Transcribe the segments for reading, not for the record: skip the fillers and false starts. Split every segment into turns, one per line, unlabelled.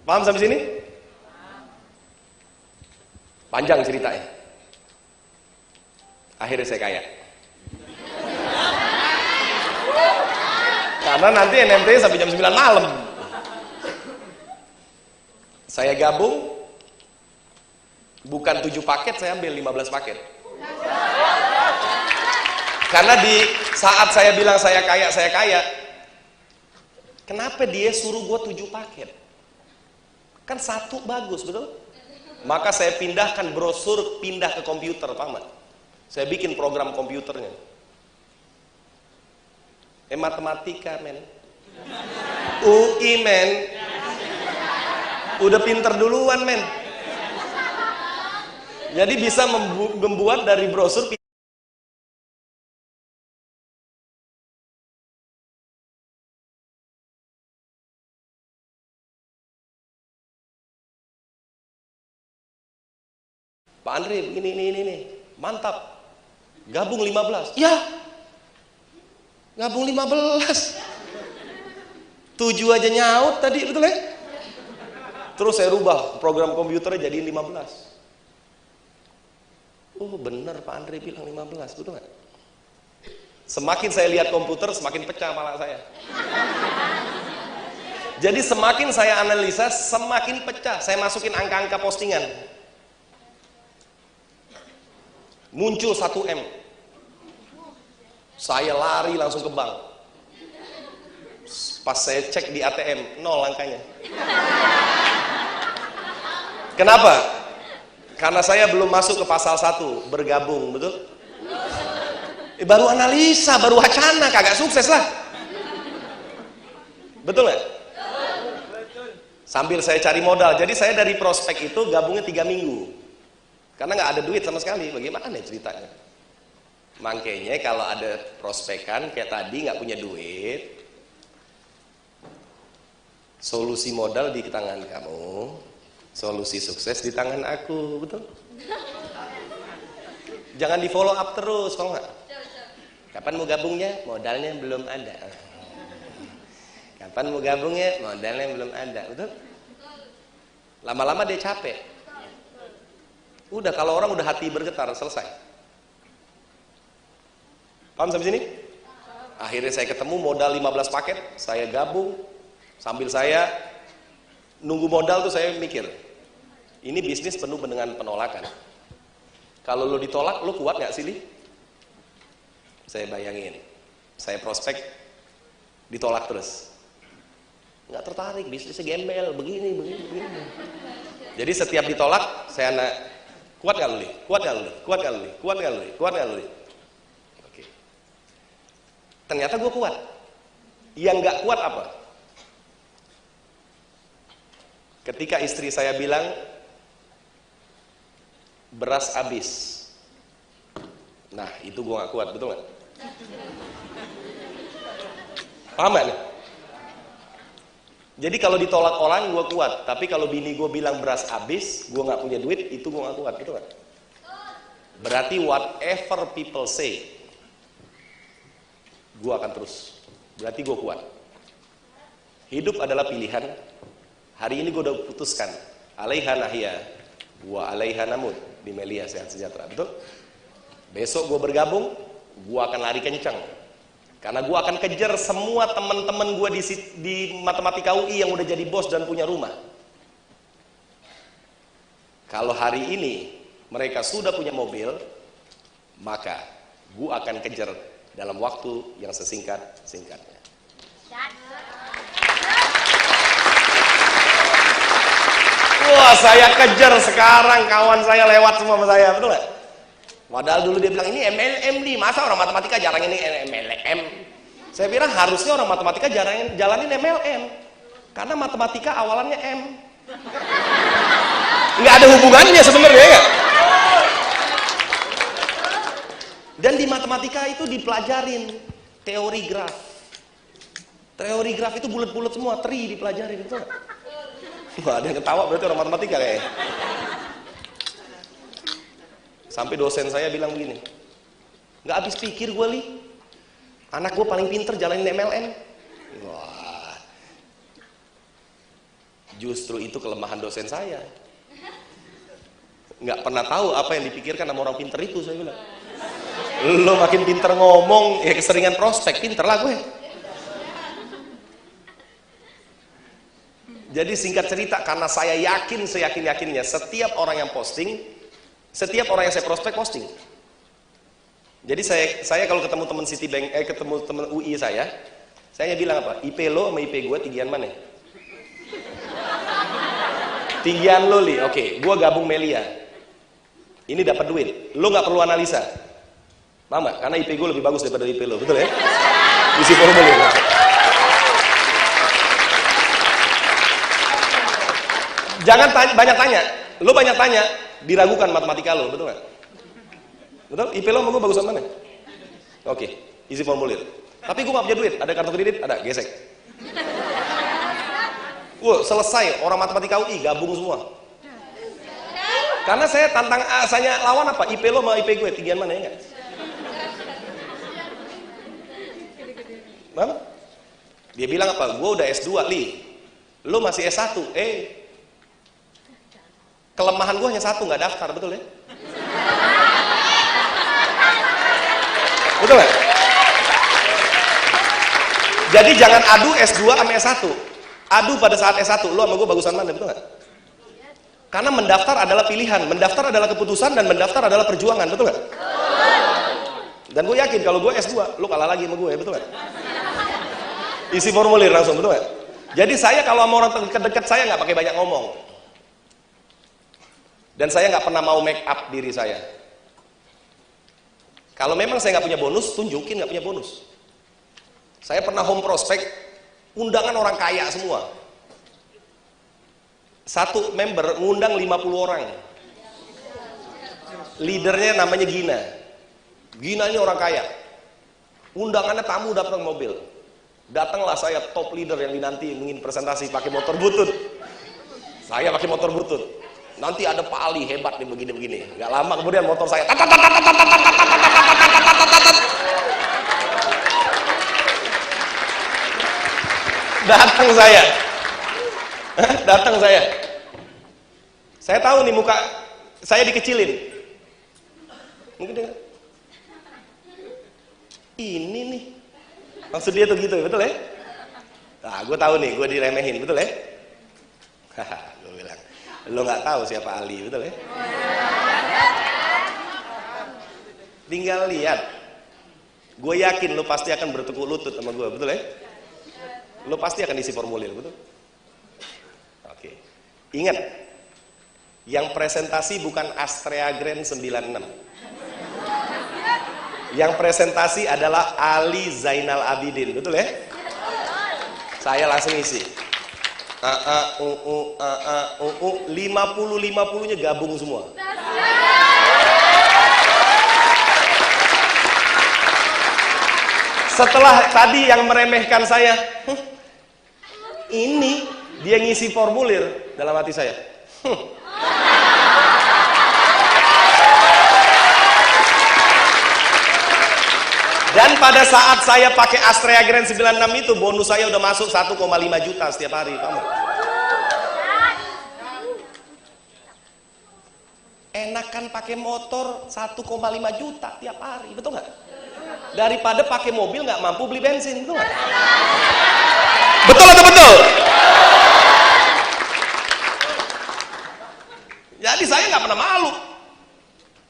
Paham sampai sini? Panjang ceritanya. Akhirnya saya kaya. Karena nanti NMT sampai jam 9 malam. Saya gabung, bukan 7 paket, saya ambil 15 paket. Karena di saat saya bilang saya kaya, kenapa dia suruh gua 7 paket? Kan 1 bagus, betul? Maka saya pindahkan brosur, pindah ke komputer, paham gak? Saya bikin program komputernya. Matematika, men. UI, men. Udah pinter duluan, men. Jadi bisa membuat dari brosur. Pak Andre, ini. Mantap. Gabung 15. Ya. Gabung 15. 7 aja nyaut tadi, betul ya? Terus saya rubah program komputernya jadi 15. Oh bener Pak Andre bilang 15, betul nggak? Semakin saya lihat komputer, semakin pecah kepala saya. Jadi semakin saya analisa, semakin pecah. Saya masukin angka-angka postingan. Muncul 1M. Saya lari langsung ke bank. Pas saya cek di ATM, 0 angkanya. Kenapa? Karena saya belum masuk ke pasal 1, bergabung, betul? Baru analisa, baru wacana, kagak sukses lah. Betul nggak? Sambil saya cari modal. Jadi saya dari prospek itu gabungnya 3 minggu. Karena nggak ada duit sama sekali. Bagaimana nih ceritanya? Makanya kalau ada prospekan kayak tadi nggak punya duit, solusi modal di tangan kamu, solusi sukses di tangan aku, betul? Jangan di follow up terus, kalau nggak. Kapan mau gabungnya? Modalnya belum ada. Kapan mau gabungnya? Modalnya belum ada, betul? Lama-lama dia capek. Udah, kalau orang udah hati bergetar, selesai. Paham sampai sini? Akhirnya saya ketemu modal 15 paket, saya gabung. Sambil saya nunggu modal tuh saya mikir, ini bisnis penuh dengan penolakan. Kalau lo ditolak, lo kuat nggak sih, Li? Saya bayangin, saya prospek, ditolak terus. Nggak tertarik, bisnisnya gembel, begini. Jadi setiap ditolak, saya kuat nggak lo, Li? Kuat nggak lo, Li? Kuat nggak lo, Li? Kuat nggak lo, Li? Kuat nggak lo, Li? Oke. Ternyata gue kuat. Yang nggak kuat apa? Ketika istri saya bilang beras habis, nah itu gue gak kuat, betul gak? Paham gak nih? Jadi kalau ditolak orang gue kuat, tapi kalau bini gue bilang beras habis, gue gak punya duit, itu gue gak kuat, betul gak? Berarti whatever people say, gue akan terus. Berarti gue kuat. Hidup adalah pilihan. Hari ini gue udah putuskan, alaiha nahya wa alaiha namut, di Melia Sehat Sejahtera, betul? Besok gue bergabung, gue akan lari kencang. Karena gue akan kejar semua teman-teman gue di Matematika UI yang udah jadi bos dan punya rumah. Kalau hari ini mereka sudah punya mobil, maka gue akan kejar dalam waktu yang sesingkat-singkatnya. Wah, saya kejar sekarang, kawan saya lewat semua sama saya, betul nggak? Padahal dulu dia bilang ini MLM nih, masa orang matematika jarang ini MLM? Saya bilang harusnya orang matematika jalanin MLM, karena matematika awalannya M. Nggak ada hubungannya sebenarnya ya. Dan di matematika itu dipelajarin teori graf. Teori graf itu bulat-bulat semua, tri dipelajarin, betul nggak? Wah, ada yang ketawa berarti orang matematika kayaknya. Sampai dosen saya bilang begini, nggak habis pikir gue, Li. Anak gue paling pinter jalanin MLM. Wah. Justru itu kelemahan dosen saya. Nggak pernah tahu apa yang dipikirkan sama orang pinter itu, saya bilang. Lo makin pinter ngomong, ya keseringan prospek, pinter lah gue. Jadi singkat cerita, karena saya yakin seyakin-yakinnya setiap orang yang posting, setiap orang yang saya prospek posting. Jadi saya kalau ketemu teman Citibank, ketemu teman UI saya bilang apa? IP lo sama IP gue tinggian mana? Tinggian lo li, oke, gue gabung Melia. Ini dapat duit, lo nggak perlu analisa. Mama, karena IP gue lebih bagus daripada IP lo, betul ya? Isi formulir. Jangan banyak tanya, lo banyak tanya, diragukan matematika lo, betul nggak? Betul? IP lo sama gue bagusan mana? Oke, isi formulir. Tapi gue nggak punya duit, ada kartu kredit, ada, gesek. Wah, selesai, orang matematika UI gabung semua. Karena saya lawan apa? IP lo sama IP gue, tinggian mana ya nggak? Bang? Dia bilang apa? Gue udah S2, Li. Lo masih S1, kelemahan gue hanya satu, nggak daftar, betul ya? Betul nggak? Jadi jangan adu S2 sama S1. Adu pada saat S1, lo sama gue bagusan mana, betul nggak? Karena mendaftar adalah pilihan, mendaftar adalah keputusan, dan mendaftar adalah perjuangan, betul nggak? Dan gue yakin kalau gue S2, lo kalah lagi sama gue, betul nggak? Isi formulir langsung, betul nggak? Jadi saya kalau sama orang dekat saya nggak pakai banyak ngomong. Dan saya nggak pernah mau make up diri saya. Kalau memang saya nggak punya bonus, tunjukin nggak punya bonus. Saya pernah home prospect, undangan orang kaya semua. Satu member ngundang 50 orang. Leadernya namanya Gina. Gina ini orang kaya. Undangannya tamu datang mobil. Datanglah saya top leader yang dinanti ingin presentasi pakai motor butut. Saya pakai motor butut. Nanti ada Pak Ali hebat nih begini-begini. Gak lama kemudian motor saya datang saya. Saya tahu nih muka saya dikecilin. Mungkin dia, ini nih maksud dia tuh gitu, betul ya? Nah, gue tahu nih, gue diremehin, betul ya? Gue bilang, lo nggak tahu siapa Ali, betul ya? Tinggal lihat. Gue yakin lo pasti akan bertekuk lutut sama gue, betul ya? Lo pasti akan isi formulir, betul? Oke. Ingat, yang presentasi bukan Astrea Grand 96. Yang presentasi adalah Ali Zainal Abidin, betul ya? Saya langsung isi. 50-50-nya gabung semua. Setelah tadi yang meremehkan saya, ini dia ngisi formulir, dalam hati saya. Dan pada saat saya pakai Astrea Grand 96 itu, bonus saya udah masuk 1,5 juta setiap hari, kamu. Enakan pakai motor 1,5 juta tiap hari, betul nggak? Daripada pakai mobil nggak mampu beli bensin, betul nggak? Betul atau betul? Jadi saya nggak pernah malu.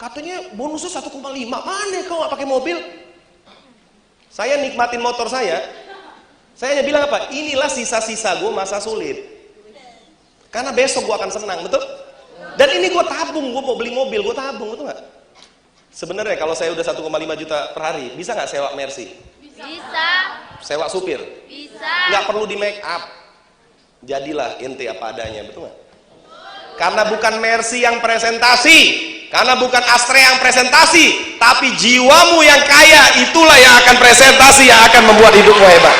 Katanya bonusnya 1,5, mana kau nggak pakai mobil? Saya nikmatin motor saya hanya bilang apa? Inilah sisa-sisa gue masa sulit. Karena besok gue akan senang, betul? Dan ini gue tabung, gue mau beli mobil, gue tabung, betul nggak? Sebenarnya kalau saya udah 1,5 juta per hari, bisa nggak sewa Mercy? Bisa. Sewa supir? Bisa. Nggak perlu di make up. Jadilah ente apa adanya, betul nggak? Karena bukan Mercy yang presentasi, karena bukan Astrea yang presentasi, tapi jiwamu yang kaya, itulah yang akan presentasi, yang akan membuat hidupmu hebat.